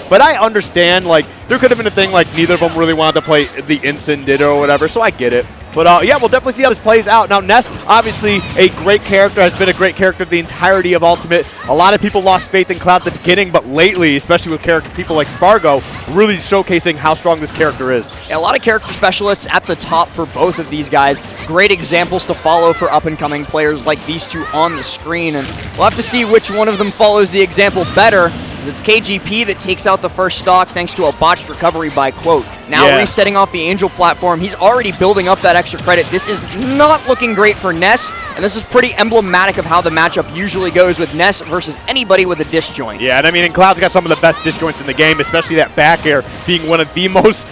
But I understand, like, there could have been a thing like neither of them really wanted to play the Instant Ditto or whatever, so I get it. But yeah, we'll definitely see how this plays out. Now, Ness, obviously a great character, has been a great character the entirety of Ultimate. A lot of people lost faith in Cloud at the beginning, but lately, especially with people like Spargo, really showcasing how strong this character is. Yeah, a lot of character specialists at the top for both of these guys. Great examples to follow for up-and-coming players like these two on the screen, and we'll have to see which one of them follows the example better. It's KGP that takes out the first stock thanks to a botched recovery by Quote. Now resetting off the Angel platform, he's already building up that extra credit. This is not looking great for Ness, and this is pretty emblematic of how the matchup usually goes with Ness versus anybody with a disjoint. Yeah, and I mean, and Cloud's got some of the best disjoints in the game, especially that back air being one of the most,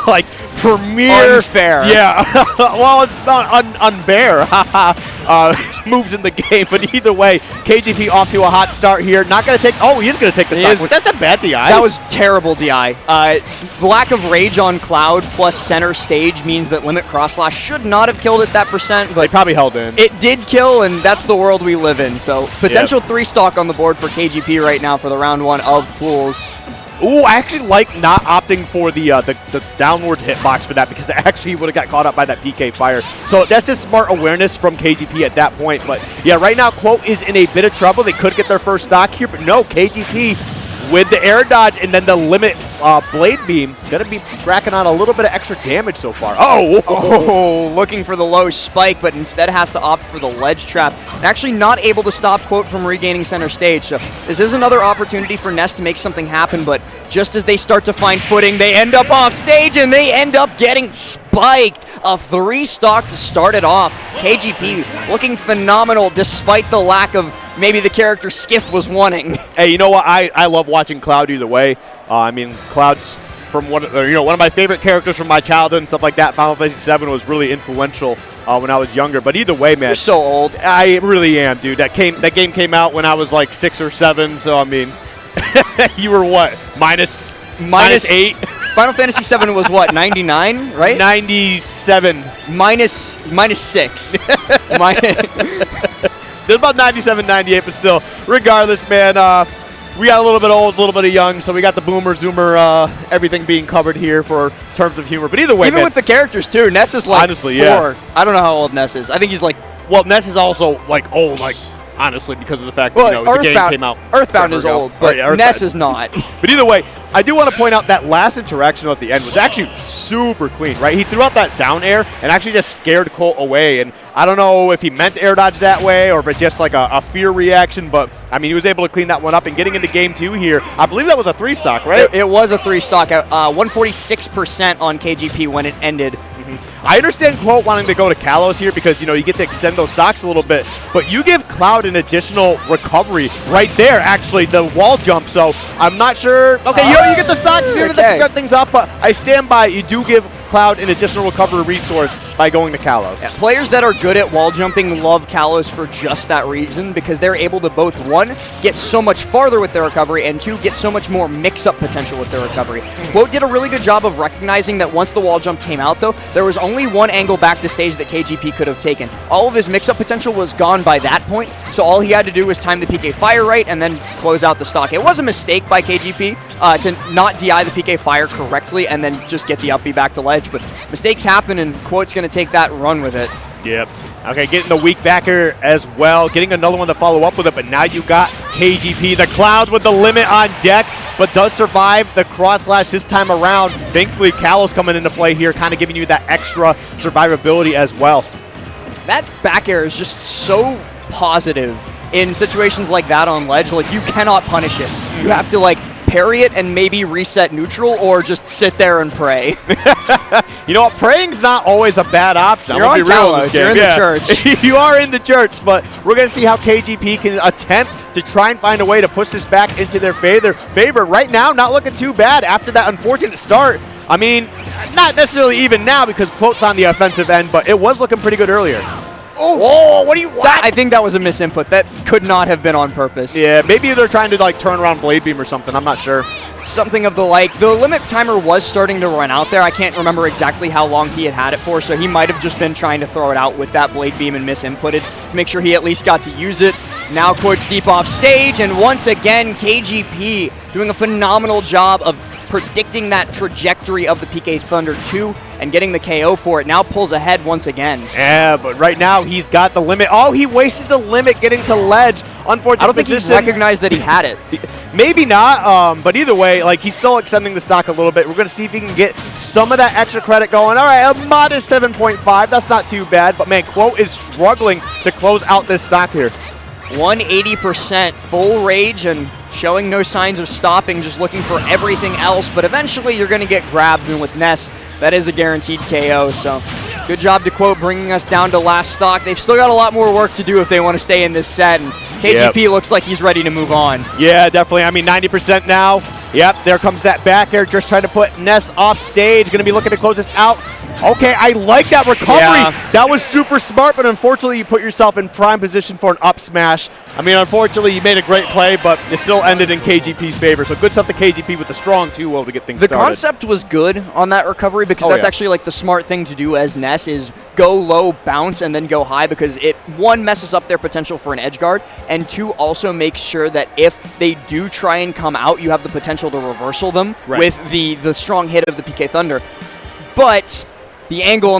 like, premier... Unfair. Yeah, well, it's not unfair. Moves in the game, but either way, KGP off to a hot start here. Not going to take... Oh, he is going to take the stock. Was that a bad DI? That was terrible DI. The lack of rage on Cloud plus center stage means that Limit Cross Slash should not have killed it that percent, but they probably held in. It did kill, and that's the world we live in. So potential 3-stock on the board for KGP right now for the round 1 of Pools. Ooh, I actually like not opting for the downward hitbox for that, because it actually would have got caught up by that PK fire. So that's just smart awareness from KGP at that point. But yeah, right now Quote is in a bit of trouble. They could get their first stock here, but no, KGP with the air dodge and then the limit blade beam, going to be racking on a little bit of extra damage so far. Oh, looking for the low spike, but instead has to opt for the ledge trap. Actually not able to stop Quote from regaining center stage. So this is another opportunity for Ness to make something happen, but just as they start to find footing, they end up off stage and they end up getting spiked. A 3-stock to start it off. KGP looking phenomenal despite the lack of maybe the character Skiff was wanting. Hey, you know what? I love watching Cloud either way. I mean, Cloud's from one of my favorite characters from my childhood and stuff like that. Final Fantasy VII was really influential when I was younger. But either way, man, you're so old. I really am, dude. That game came out when I was like 6 or 7. So I mean, you were what? Minus 8. Final Fantasy VII was what, 99, right? 97. Minus 6. There's about 97, 98, but still, regardless, man, we got a little bit old, a little bit of young, so we got the boomer, zoomer, everything being covered here for terms of humor. But either way, even with the characters, too, Ness is like honestly, 4. Yeah. I don't know how old Ness is. I think he's like... Well, Ness is also, like, old, like, honestly, because of the fact that, the game came out. Earthbound is old, but Ness is not. But either way, I do want to point out that last interaction at the end was actually super clean, right? He threw out that down air and actually just scared Colt away. And I don't know if he meant to air dodge that way or if it's just like a fear reaction, but I mean, he was able to clean that one up. And getting into game 2 here, I believe that was a 3-stock, right? It was a 3-stock, 146% on KGP when it ended. I understand Quote wanting to go to Kalos here because, you get to extend those stocks a little bit, but you give Cloud an additional recovery right there, actually, the wall jump. So I'm not sure. Okay, you get the stocks here to start things up, but I stand by it. You do give Cloud an additional recovery resource by going to Kalos. Yeah. Players that are good at wall jumping love Kalos for just that reason, because they're able to both, 1, get so much farther with their recovery, and 2, get so much more mix-up potential with their recovery. Quote did a really good job of recognizing that once the wall jump came out, though, there was only one angle back to stage that KGP could have taken. All of his mix-up potential was gone by that point, so all he had to do was time the PK fire right and then close out the stock. It was a mistake by KGP to not DI the PK fire correctly and then just get the up B back to ledge, but mistakes happen, and Quote's going to take that and run with it. Yep. Okay, getting the weak backer as well. Getting another one to follow up with it, but now you got KGP. The Cloud with the limit on deck, but does survive the cross slash this time around. Thankfully, Kalos coming into play here, kind of giving you that extra survivability as well. That back air is just so positive in situations like that on ledge. Like, you cannot punish it. You have to, like, parry it and maybe reset neutral or just sit there and pray. You know what? Praying's not always a bad option. You're on Kalos. You're in the church. You are in the church, but we're going to see how KGP can attempt to try and find a way to push this back into their favor. Right now, not looking too bad after that unfortunate start. I mean, not necessarily even now because Quote's on the offensive end, but it was looking pretty good earlier. Oh, what do you want? I think that was a misinput. That could not have been on purpose. Yeah, maybe they're trying to like turn around Blade Beam or something. I'm not sure. Something of the like. The limit timer was starting to run out there. I can't remember exactly how long he had it for, so he might have just been trying to throw it out with that Blade Beam and misinputted to make sure he at least got to use it. Now Quote's deep off stage, and once again, KGP doing a phenomenal job of predicting that trajectory of the PK Thunder 2 and getting the KO for it. Now pulls ahead once again. Yeah, but right now he's got the limit. Oh, he wasted the limit getting to ledge. Unfortunate I don't think he recognized that he had it. Maybe not, but either way, like, he's still extending the stock a little bit. We're going to see if he can get some of that extra credit going. All right, a modest 7.5. That's not too bad, but man, Quote is struggling to close out this stock here. 180% full rage and showing no signs of stopping, just looking for everything else, but eventually you're going to get grabbed, and with Ness, that is a guaranteed KO, so good job to Quote bringing us down to last stock. They've still got a lot more work to do if they want to stay in this set, and KGP looks like he's ready to move on. Yeah, definitely. I mean, 90% now. Yep, there comes that back air, just trying to put Ness off stage. Going to be looking to close this out. Okay, I like that recovery. Yeah. That was super smart, but unfortunately you put yourself in prime position for an up smash. I mean, unfortunately you made a great play, but it still ended in KGP's favor. So good stuff to KGP with the strong 2-0 to get things started. The concept was good on that recovery because that's actually like the smart thing to do as Ness is go low, bounce, and then go high, because it, one, messes up their potential for an edge guard, and two, also makes sure that if they do try and come out, you have the potential to reversal them with the strong hit of the PK Thunder. But the angle